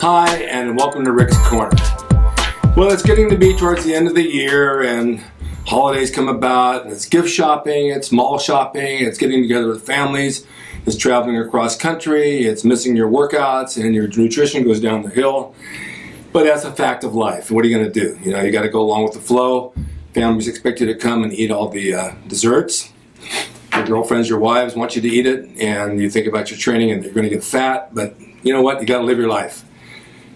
Hi, and welcome to Rick's Corner. Well, it's getting to be towards the end of the year, and holidays come about, and it's gift shopping, it's mall shopping, it's getting together with families, it's traveling across country, it's missing your workouts, and your nutrition goes down the hill. But that's a fact of life. What are you going to do? You got to go along with the flow. Families expect you to come and eat all the desserts. Your girlfriends, your wives want you to eat it, and you think about your training and you're going to get fat, but you know what? You got to live your life.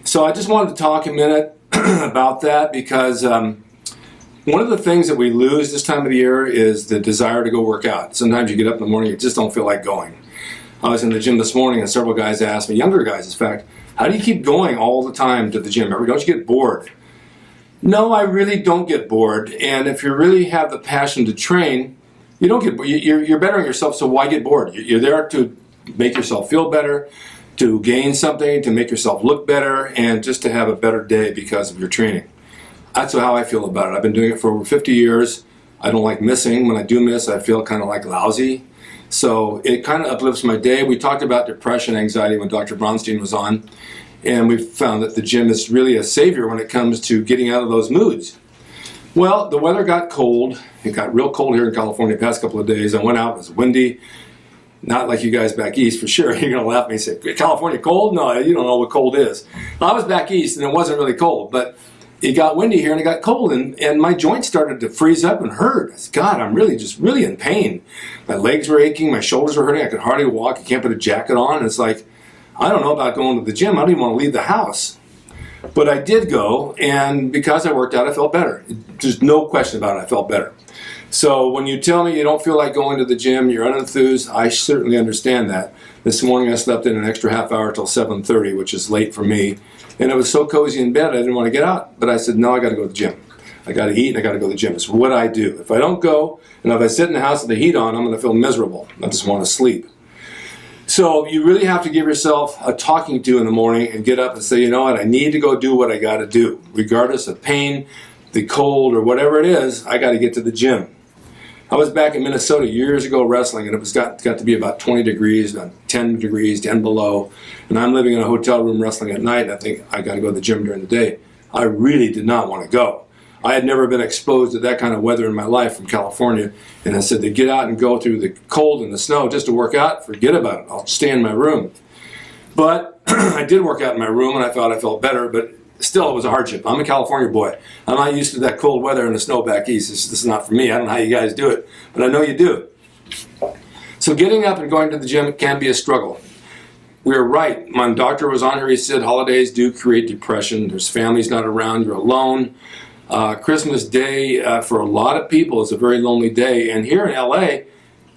So I just wanted to talk a minute about that because one of the things that we lose this time of the year is the desire to go work out. Sometimes you get up in the morning, you just don't feel like going. I was in the gym this morning and several guys asked me, younger guys in fact, how do you keep going all the time to the gym? Don't you get bored? No, I really don't get bored. And if you really have the passion to train, you don't get bored. You're bettering yourself, so why get bored? You're there to make yourself feel better, to gain something, to make yourself look better, and just to have a better day because of your training. That's how I feel about it. I've been doing it for over 50 years. I don't like missing. When I do miss, I feel kind of like lousy. So it kind of uplifts my day. We talked about depression, anxiety when Dr. Bronstein was on, and we found that the gym is really a savior when it comes to getting out of those moods. Well, the weather got cold. It got real cold here in California the past couple of days. I went out, it was windy. Not like you guys back east, for sure. You're going to laugh at me and say, California cold? No, you don't know what cold is. I was back east and it wasn't really cold, but it got windy here and it got cold and my joints started to freeze up and hurt. I said, God, I'm really in pain. My legs were aching, my shoulders were hurting, I could hardly walk, I can't put a jacket on. And it's like, I don't know about going to the gym, I don't even want to leave the house. But I did go, and because I worked out, I felt better. There's no question about it, I felt better. So when you tell me you don't feel like going to the gym, you're unenthused, I certainly understand that. This morning I slept in an extra half hour till 7:30, which is late for me. And it was so cozy in bed, I didn't want to get out. But I said, no, I got to go to the gym. I got to eat and I got to go to the gym. It's what I do. If I don't go, and if I sit in the house with the heat on, I'm going to feel miserable. I just want to sleep. So you really have to give yourself a talking to in the morning and get up and say, you know what, I need to go do what I got to do. Regardless of pain, the cold, or whatever it is, I got to get to the gym. I was back in Minnesota years ago wrestling, and it got to be about 20 degrees, about 10 degrees, 10 below, and I'm living in a hotel room wrestling at night, and I think I got to go to the gym during the day. I really did not want to go. I had never been exposed to that kind of weather in my life from California, and I said to get out and go through the cold and the snow just to work out, forget about it. I'll stay in my room. But I did work out in my room, and I thought I felt better, but still, it was a hardship. I'm a California boy. I'm not used to that cold weather and the snow back east. This is not for me. I don't know how you guys do it, but I know you do. So getting up and going to the gym can be a struggle. We were right. My doctor was on here. He said holidays do create depression. There's families not around. You're alone. Christmas Day, for a lot of people, is a very lonely day. And here in LA,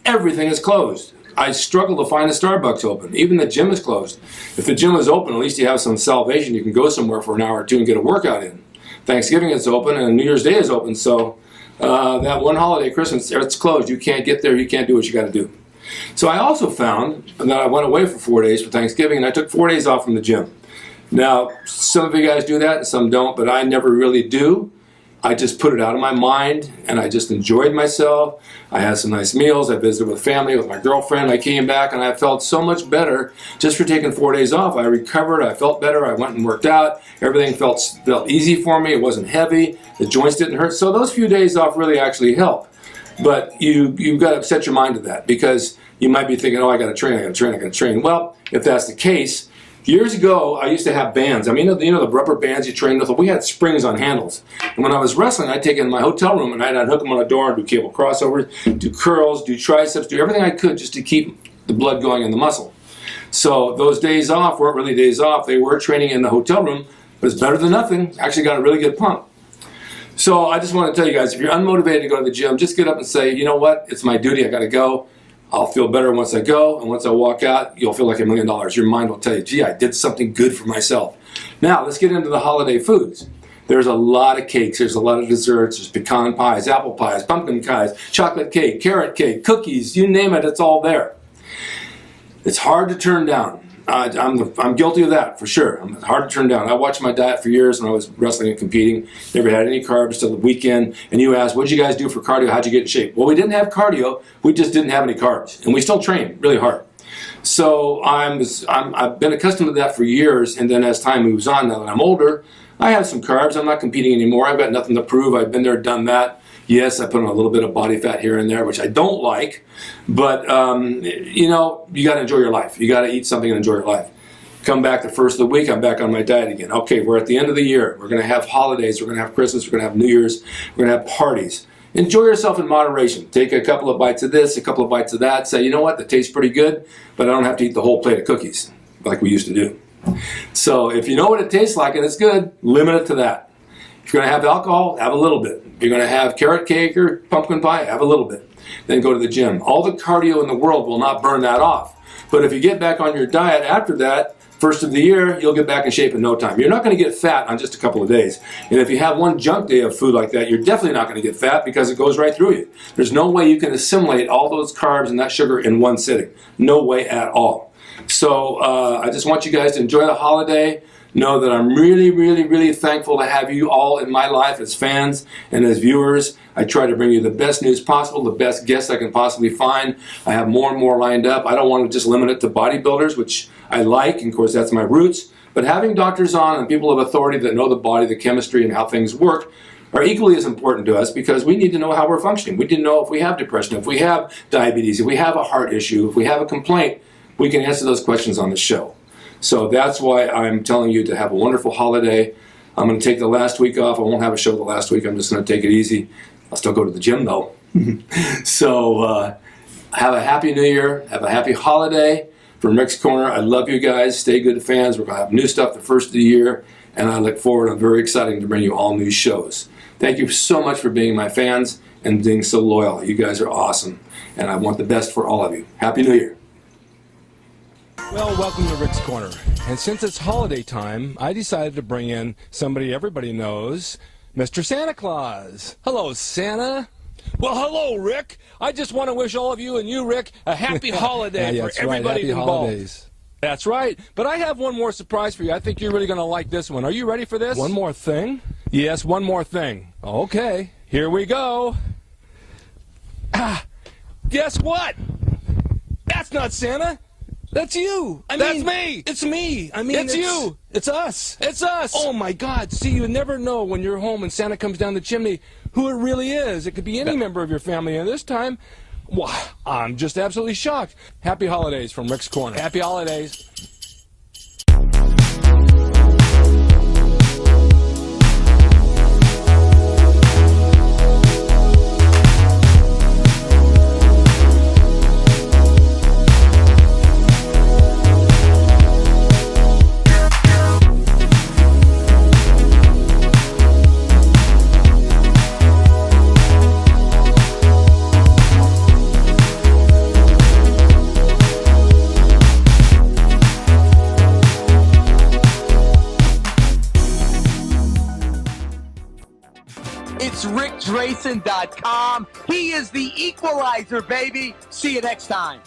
everything is closed. I struggle to find a Starbucks open. Even the gym is closed. If the gym is open, at least you have some salvation. You can go somewhere for an hour or two and get a workout in. Thanksgiving is open and New Year's Day is open. So that one holiday, Christmas, it's closed. You can't get there. You can't do what you got to do. So I also found that I went away for 4 days for Thanksgiving, and I took 4 days off from the gym. Now, some of you guys do that and some don't, but I never really do. I just put it out of my mind, and I just enjoyed myself. I had some nice meals. I visited with family, with my girlfriend. I came back, and I felt so much better just for taking 4 days off. I recovered. I felt better. I went and worked out. Everything felt easy for me. It wasn't heavy. The joints didn't hurt. So those few days off really actually help. But you've got to set your mind to that, because you might be thinking, oh, I got to train, I got to train, I got to train. Well, if that's the case, years ago, I used to have bands. I mean, you know the rubber bands you train with? We had springs on handles. And when I was wrestling, I'd take it in my hotel room and I'd hook them on a door and do cable crossovers, do curls, do triceps, do everything I could just to keep the blood going in the muscle. So those days off weren't really days off. They were training in the hotel room, but it's better than nothing. Actually got a really good pump. So I just want to tell you guys, if you're unmotivated to go to the gym, just get up and say, you know what, it's my duty, I got to go. I'll feel better once I go, and once I walk out, you'll feel like $1 million. Your mind will tell you, gee, I did something good for myself. Now, let's get into the holiday foods. There's a lot of cakes, there's a lot of desserts, there's pecan pies, apple pies, pumpkin pies, chocolate cake, carrot cake, cookies, you name it, it's all there. It's hard to turn down. I'm guilty of that, for sure. It's hard to turn down. I watched my diet for years when I was wrestling and competing. Never had any carbs till the weekend. And you ask, what did you guys do for cardio? How'd you get in shape? Well, we didn't have cardio. We just didn't have any carbs. And we still trained really hard. So I've been accustomed to that for years, and then as time moves on, now that I'm older, I have some carbs. I'm not competing anymore. I've got nothing to prove. I've been there, done that. Yes, I put on a little bit of body fat here and there, which I don't like, but you know, you got to enjoy your life. You got to eat something and enjoy your life. Come back the first of the week, I'm back on my diet again. Okay, we're at the end of the year. We're going to have holidays. We're going to have Christmas. We're going to have New Year's. We're going to have parties. Enjoy yourself in moderation. Take a couple of bites of this, a couple of bites of that. Say, you know what, that tastes pretty good, but I don't have to eat the whole plate of cookies like we used to do. So if you know what it tastes like and it's good, limit it to that. If you're going to have alcohol, have a little bit. If you're going to have carrot cake or pumpkin pie, have a little bit. Then go to the gym. All the cardio in the world will not burn that off. But if you get back on your diet after that, first of the year, you'll get back in shape in no time. You're not going to get fat on just a couple of days. And if you have one junk day of food like that, you're definitely not going to get fat because it goes right through you. There's no way you can assimilate all those carbs and that sugar in one sitting. No way at all. So I just want you guys to enjoy the holiday. Know that I'm really, really, really thankful to have you all in my life as fans and as viewers. I try to bring you the best news possible, the best guests I can possibly find. I have more and more lined up. I don't want to just limit it to bodybuilders, which I like, and of course that's my roots. But having doctors on and people of authority that know the body, the chemistry, and how things work are equally as important to us because we need to know how we're functioning. We need to know if we have depression, if we have diabetes, if we have a heart issue, if we have a complaint. We can answer those questions on the show. So that's why I'm telling you to have a wonderful holiday. I'm going to take the last week off. I won't have a show the last week. I'm just going to take it easy. I'll still go to the gym though. So have a happy new year. Have a happy holiday. From Rick's Corner, I love you guys. Stay good fans. We're going to have new stuff the first of the year. And I look forward. I'm very excited to bring you all new shows. Thank you so much for being my fans and being so loyal. You guys are awesome. And I want the best for all of you. Happy New Year. Well, welcome to Rick's Corner. And since it's holiday time, I decided to bring in somebody everybody knows, Mr. Santa Claus. Hello, Santa. Well, hello, Rick. I just want to wish all of you and you, Rick, a happy holiday for everybody Happy involved. holidays. That's right. But I have one more surprise for you. I think you're really going to like this one. Are you ready for this? One more thing? Yes, one more thing. Okay. Here we go. Guess what? That's not Santa. That's you. That's me. It's me. It's you. It's us. It's us. Oh, my God. See, you never know when you're home and Santa comes down the chimney who it really is. It could be any member of your family. And this time, well, I'm just absolutely shocked. Happy holidays from Rick's Corner. Happy holidays. It's RickDrayson.com. He is the equalizer, baby. See you next time.